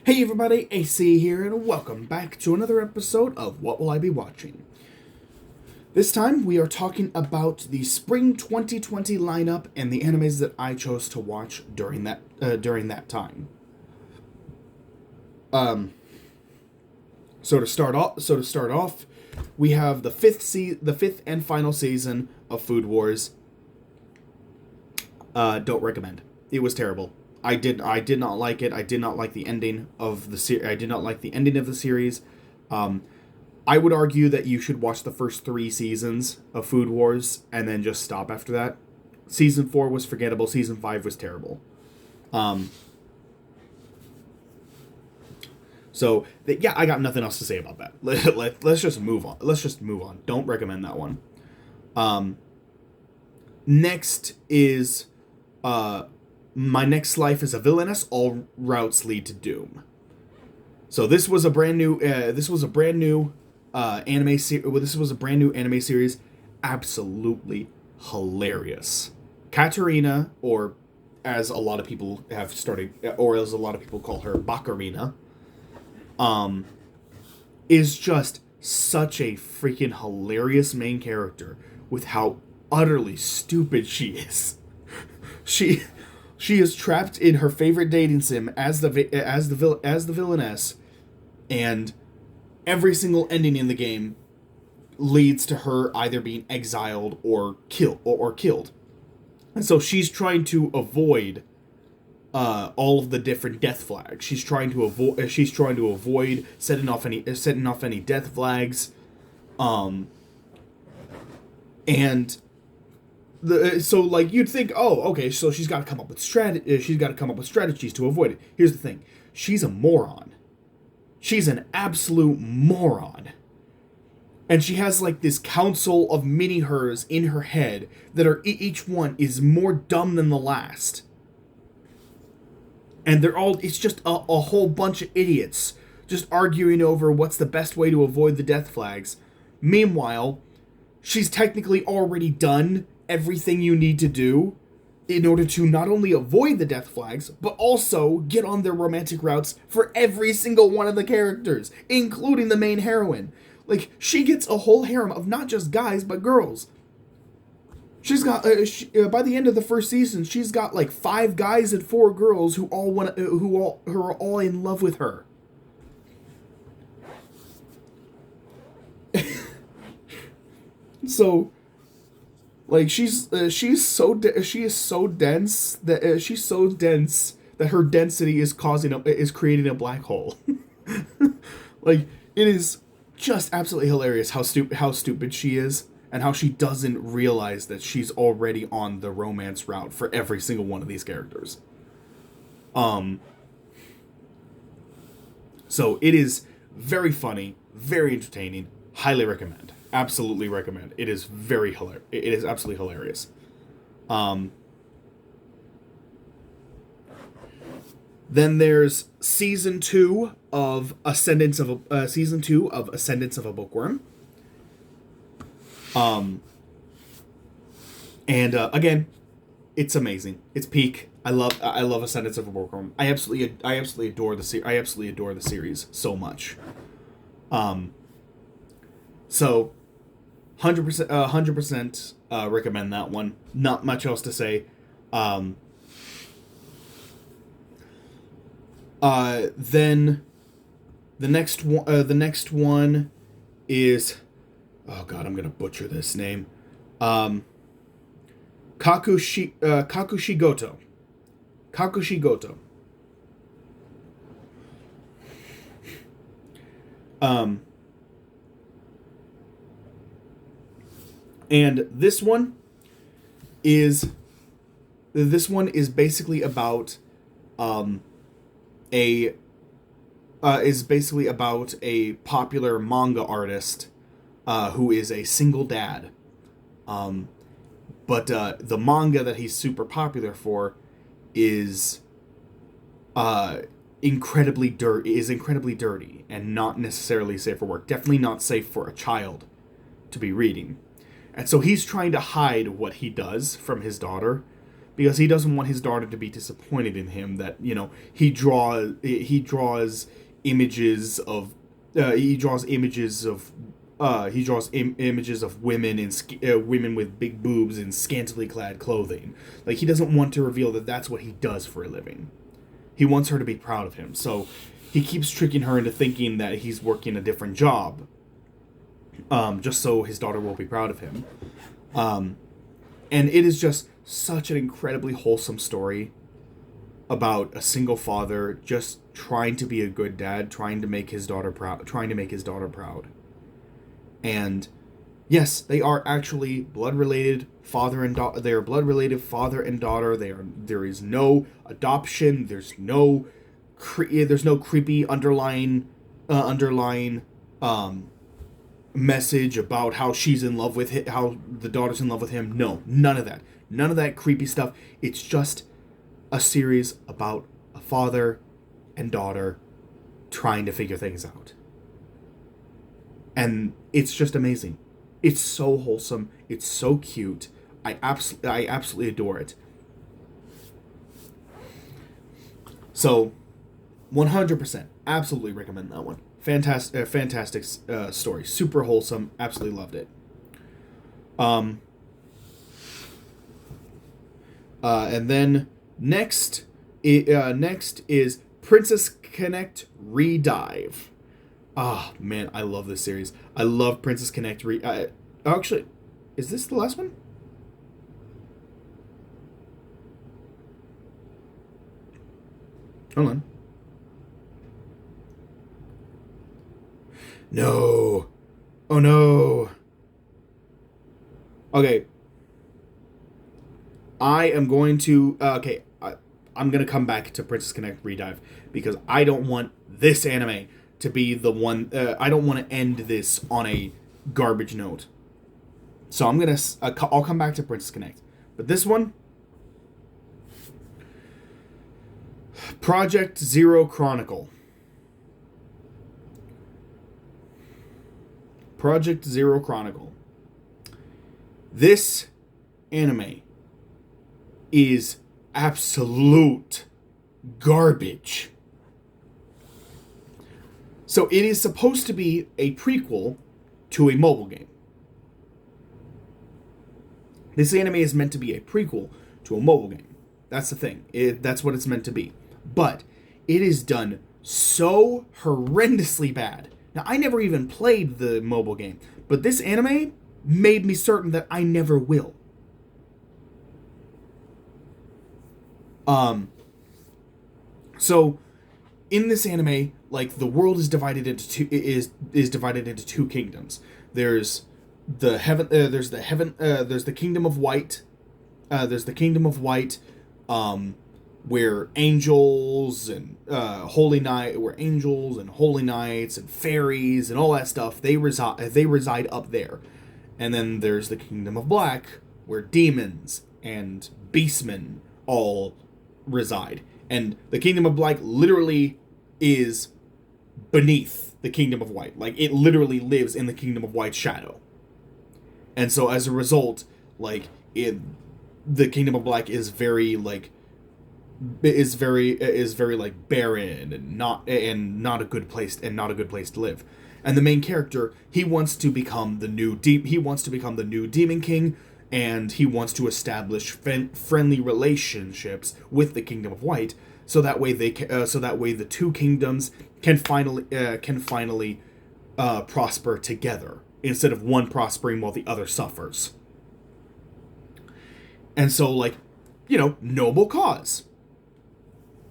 Hey everybody, AC here, and welcome back to another episode of What Will I Be Watching? This time we are talking about the spring 2020 lineup and the animes that I chose to watch during that time. So to start off, we have the fifth and final season of Food Wars. Don't recommend. It was terrible. I did not like it. I did not like the ending of the series. I did not like the ending of the series. I would argue that you should watch the first 3 seasons of Food Wars and then just stop after that. Season 4 was forgettable. Season 5 was terrible. I got nothing else to say about that. Let's just move on. Don't recommend that one. Next is My Next Life as a Villainess. All routes lead to doom. So this was a brand new anime series. Absolutely hilarious. Katarina, or as a lot of people call her, Bakarina, is just such a freaking hilarious main character with how utterly stupid she is. She is trapped in her favorite dating sim as the villainess, and every single ending in the game leads to her either being exiled or killed. And so she's trying to avoid all of the different death flags. She's trying to avoid setting off any death flags, and you'd think, oh, okay, so she's got to come up with strategies to avoid it. Here's the thing: she's a moron. She's an absolute moron. And she has like this council of mini hers in her head that are each one is more dumb than the last. And it's just a whole bunch of idiots just arguing over what's the best way to avoid the death flags. Meanwhile, she's technically already done everything you need to do in order to not only avoid the death flags, but also get on their romantic routes for every single one of the characters, including the main heroine. Like, she gets a whole harem of not just guys, but girls. She's got, by the end of the first season, she's got like 5 guys and 4 girls who are all in love with her. So, like, she is so dense that her density is creating a black hole. Like, it is just absolutely hilarious how stupid she is, and how she doesn't realize that she's already on the romance route for every single one of these characters. So it is very funny, very entertaining, highly recommend. Absolutely recommend. It is very hilarious. It is absolutely hilarious. Then there's season 2 of Ascendance of a Bookworm. Again, it's amazing. It's peak. I love Ascendance of a Bookworm. I absolutely adore the series so much. So 100% recommend that one. Not much else to say. Then the next one is, oh god, I'm gonna butcher this name. Kakushigoto. Kakushigoto. And this one is basically about a popular manga artist who is a single dad. But the manga that he's super popular for is incredibly dirty and not necessarily safe for work. Definitely not safe for a child to be reading. And so he's trying to hide what he does from his daughter, because he doesn't want his daughter to be disappointed in him. That he draws images of images of women women with big boobs and scantily clad clothing. Like, he doesn't want to reveal that that's what he does for a living. He wants her to be proud of him, so he keeps tricking her into thinking that he's working a different job, just so his daughter will be proud of him. And it is just such an incredibly wholesome story about a single father just trying to be a good dad, trying to make his daughter proud. And yes, they are actually blood related father and daughter. They are blood related father and daughter. There is no adoption. There's no creepy underlying message about how she's in love with him, how the daughter's in love with him. No, none of that. None of that creepy stuff. It's just a series about a father and daughter trying to figure things out. And it's just amazing. It's so wholesome. It's so cute. I absolutely adore it. So, 100%, absolutely recommend that one. Fantastic story. Super wholesome. Absolutely loved it. And then next is Princess Connect Redive. Ah, man, I love this series. I love Princess Connect actually, is this the last one? Hold on. No. Oh, no. Okay. I am going to... I'm going to come back to Princess Connect Redive, because I don't want this anime to be the one... I don't want to end this on a garbage note. So I'm going to... I'll come back to Princess Connect. But this one... Project Zero Chronicle. Project Zero Chronicle. This anime is absolute garbage. So it is supposed to be a prequel to a mobile game. This anime is meant to be a prequel to a mobile game. That's the thing. That's what it's meant to be. But it is done so horrendously bad. Now, I never even played the mobile game, but this anime made me certain that I never will. So in this anime, like, the world is divided into two kingdoms. There's the Kingdom of White. There's the Kingdom of White, where angels and holy knights and fairies and all that stuff, they reside up there. And then there's the Kingdom of Black, where demons and beastmen all reside. And the Kingdom of Black literally is beneath the Kingdom of White. Like, it literally lives in the Kingdom of White's shadow. And so as a result, like, the Kingdom of Black is very like barren and not a good place to live. And the main character, he wants to become the new Demon King, and he wants to establish friendly relationships with the Kingdom of White, so that way the two kingdoms can finally prosper together, instead of one prospering while the other suffers. And so, like, noble cause.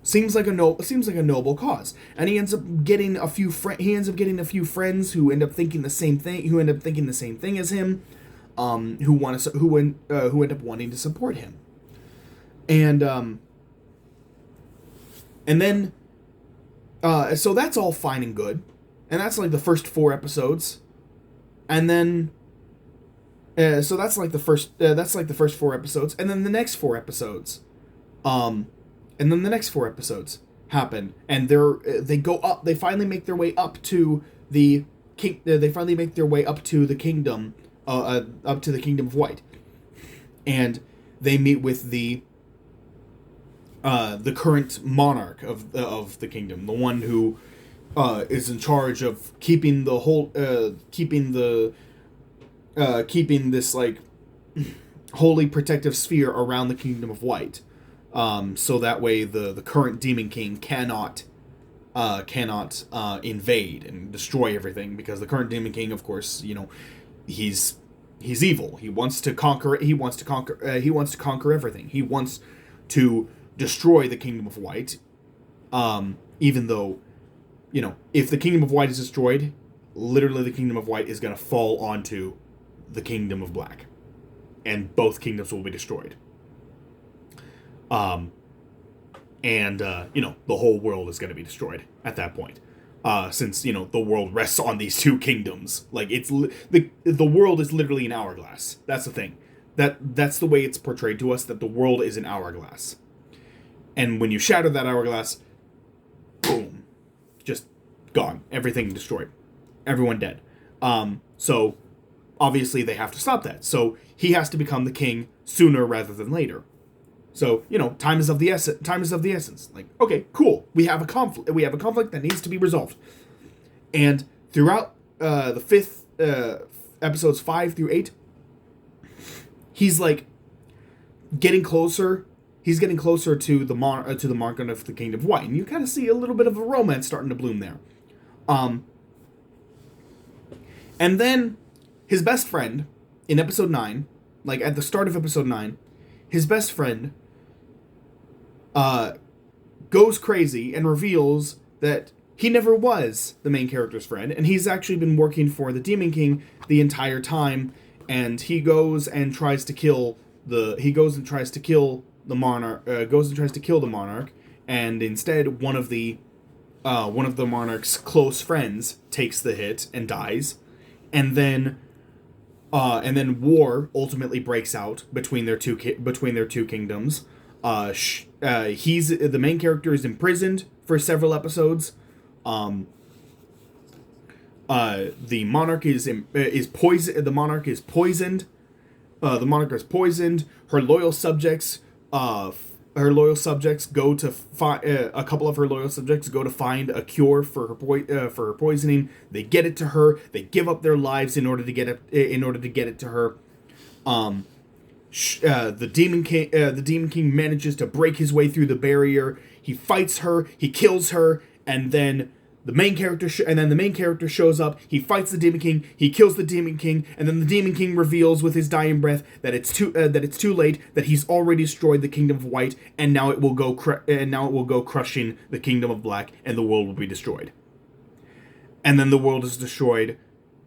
Seems like a noble cause, and he ends up getting a few friends who end up thinking the same thing as him, who end up wanting to support him, and then so that's all fine and good, and that's like the first 4 episodes, and then so that's like the first 4 episodes, and then the next 4 episodes, and then the next 4 episodes happen, and they go up. They finally make their way up to the king. They finally make their way up to the kingdom, up to the Kingdom of White, and they meet with the the current monarch of the kingdom, the one who is in charge of keeping the whole keeping this like holy protective sphere around the kingdom of White, so that way the current Demon King cannot invade and destroy everything, because the current Demon King, of course, he's evil. He wants to conquer. He wants to conquer everything. He wants to destroy the kingdom of White. Even though, if the kingdom of White is destroyed, literally the kingdom of White is going to fall onto the kingdom of Black, and both kingdoms will be destroyed. The whole world is going to be destroyed at that point. Since, the world rests on these two kingdoms. Like, the world is literally an hourglass. That's the thing. That's the way it's portrayed to us, that the world is an hourglass. And when you shatter that hourglass, boom, just gone. Everything destroyed. Everyone dead. So, obviously they have to stop that. So, he has to become the king sooner rather than later. So, time is of the essence. Like, okay, cool. We have a conflict. We have a conflict that needs to be resolved. And throughout the fifth episodes 5 through 8, he's like getting closer. He's getting closer to the monarch of the Kingdom of White, and you kind of see a little bit of a romance starting to bloom there. And then his best friend in episode 9, like at the start of episode 9, his best friend goes crazy and reveals that he never was the main character's friend, and he's actually been working for the Demon King the entire time. And he goes and tries to kill the monarch. And instead, one of the monarch's close friends takes the hit and dies, and then war ultimately breaks out between their two kingdoms. The main character is imprisoned for several episodes. The monarch is poisoned. The monarch is poisoned. Her loyal subjects go to a couple of her loyal subjects go to find a cure for her poisoning. They get it to her. They give up their lives in order to get it to her. The Demon King manages to break his way through the barrier. He fights her. He kills her, and then the main character shows up. He fights the Demon King. He kills the Demon King, and then the Demon King reveals with his dying breath that it's too late. That he's already destroyed the Kingdom of White, and now it will go crushing the Kingdom of Black, and the world will be destroyed. And then the world is destroyed,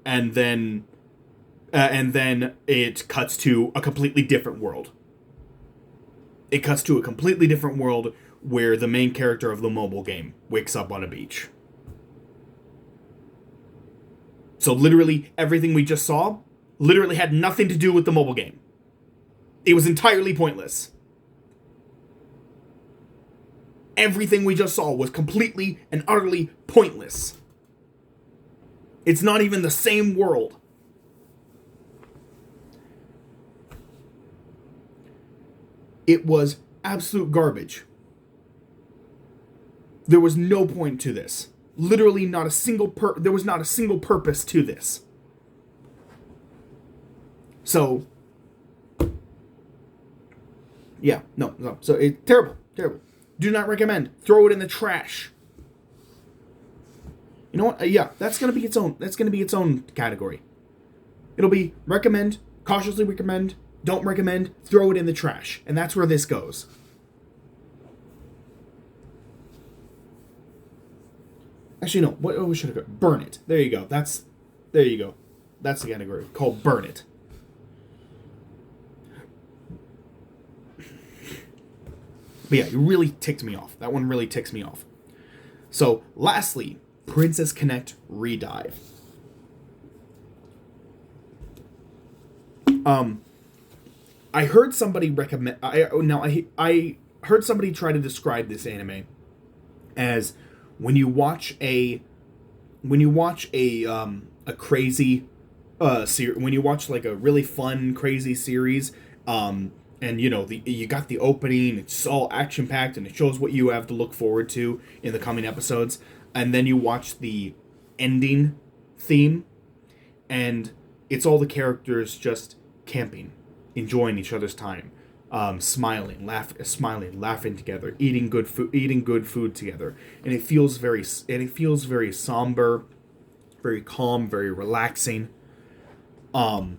and then it cuts to a completely different world. It cuts to a completely different world where the main character of the mobile game wakes up on a beach. So literally everything we just saw literally had nothing to do with the mobile game. It was entirely pointless. Everything we just saw was completely and utterly pointless. It's not even the same world. It was absolute garbage. There was no point to this. Literally not a single there was not a single purpose to this. So yeah, no. So it's terrible. Do not recommend. Throw it in the trash. You know what? Yeah, that's gonna be its own category. It'll be recommend, cautiously recommend, don't recommend, throw it in the trash, and that's where this goes. Actually, no. What should I go? Burn It. There you go. That's the category called Burn It. But yeah, it really ticked me off. That one really ticks me off. So, lastly, Princess Connect Redive. I heard somebody recommend. I heard somebody try to describe this anime as when you watch a crazy when you watch like a really fun crazy series, And you got the opening, it's all action packed and it shows what you have to look forward to in the coming episodes. And then you watch the ending theme, and it's all the characters just camping, enjoying each other's time, smiling, laughing together, eating good food together. And it feels very somber, very calm, very relaxing. And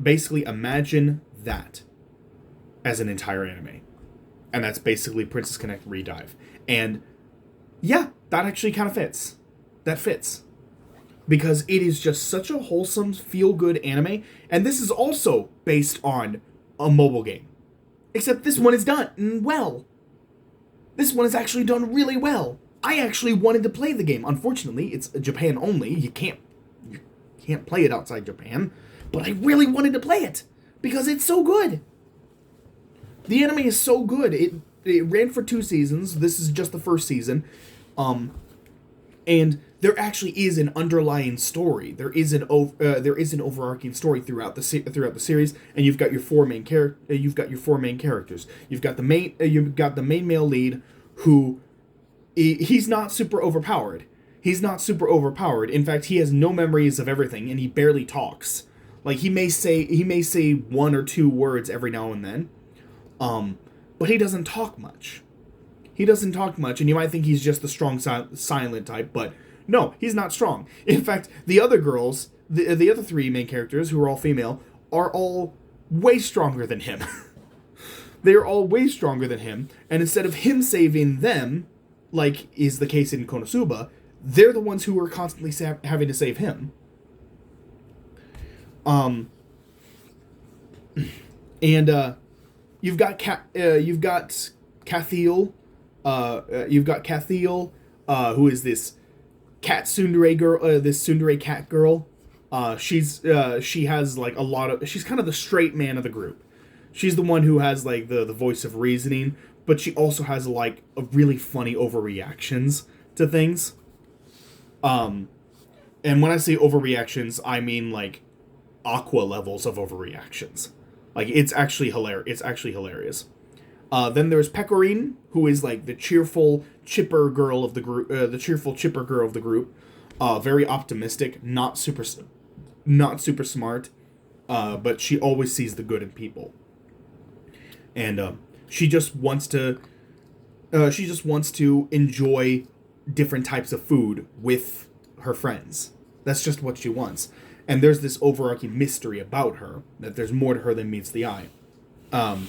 basically imagine that as an entire anime. And that's basically Princess Connect Redive. And yeah, that actually kind of fits. That fits. Because it is just such a wholesome, feel-good anime. And this is also based on a mobile game. Except this one is done well. This one is actually done really well. I actually wanted to play the game. Unfortunately, it's Japan only. You can't play it outside Japan. But I really wanted to play it. Because it's so good. The anime is so good. It ran for 2 seasons. This is just the first season. And there actually is an underlying story. There is an overarching story throughout the series, and you've got your 4 main characters. You've got the main male lead, who he's not super overpowered. In fact, he has no memories of everything, and he barely talks. Like he may say 1 or 2 words every now and then. But he doesn't talk much. And you might think he's just the strong silent type, but no, he's not strong. In fact, the other girls, the other 3 main characters, who are all female, are all way stronger than him. They're all way stronger than him, and instead of him saving them, like is the case in Konosuba, they're the ones who are constantly having to save him. You've got Kathiel. Who is this cat tsundere girl? This tsundere cat girl. She has like a lot of. She's kind of the straight man of the group. She's the one who has like the voice of reasoning, but she also has like a really funny overreactions to things. And when I say overreactions, I mean like Aqua levels of overreactions. Like it's actually hilarious. Then there's Pecorine, who is like the cheerful, chipper girl of the group. Very optimistic, not super smart, but she always sees the good in people. And she just wants to enjoy different types of food with her friends. That's just what she wants. And there's this overarching mystery about her, that there's more to her than meets the eye. And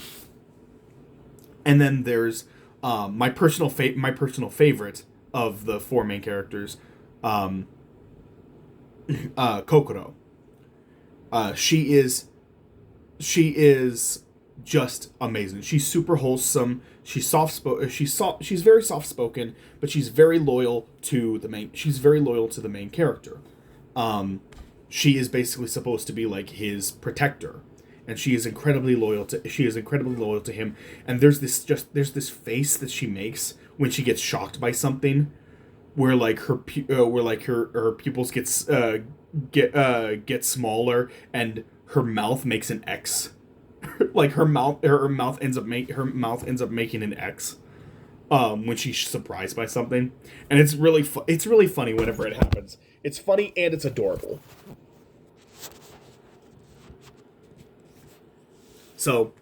then there's my personal favorite of the 4 main characters, Kokoro. She is just amazing. She's super wholesome. She's she's very soft spoken, but she's very loyal to the main character. She is basically supposed to be like his protector, and she is incredibly loyal to him. And there's this face that she makes when she gets shocked by something, where like her pupils get smaller and her mouth makes an X. Like her mouth ends up making an X when she's surprised by something. And it's really funny whenever it happens. It's funny and it's adorable. So,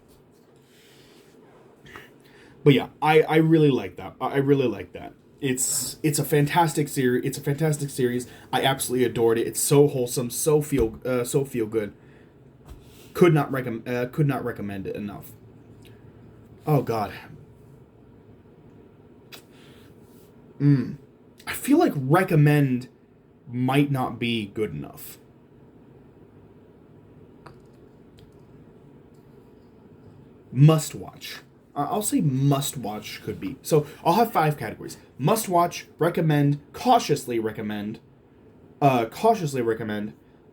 but yeah, I really like that. I really like that. It's a fantastic series. I absolutely adored it. It's so wholesome, so feel good. Could not recommend it enough. Oh God. I feel like recommend might not be good enough. Must watch. I'll say must watch could be. So I'll have 5 categories: must watch, recommend, cautiously recommend,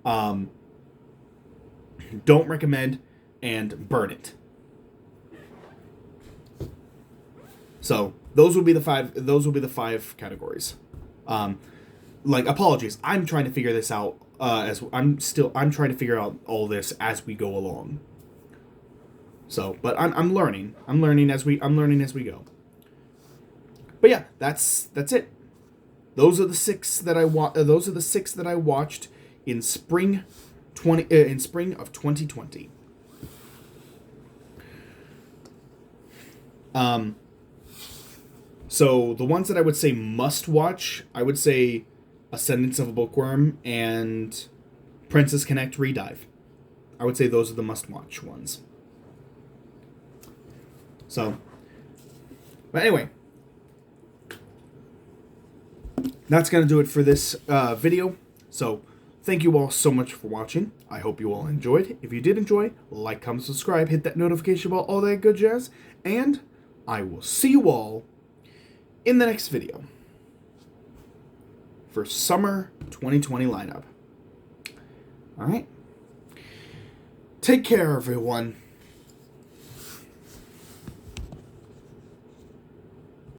don't recommend, and burn it. So those will be the 5 categories. Apologies, I'm trying to figure this out As I'm trying to figure out all this as we go along. So, but I'm learning. I'm learning as we go. But yeah, that's it. Those are the six that I watched in spring of 2020. So the ones that I would say must watch, I would say Ascendance of a Bookworm and Princess Connect Redive. I would say those are the must watch ones. So, but anyway, that's going to do it for this video. So, thank you all so much for watching. I hope you all enjoyed. If you did enjoy, like, comment, subscribe, hit that notification bell, all that good jazz. And I will see you all in the next video for summer 2020 lineup. All right. Take care, everyone.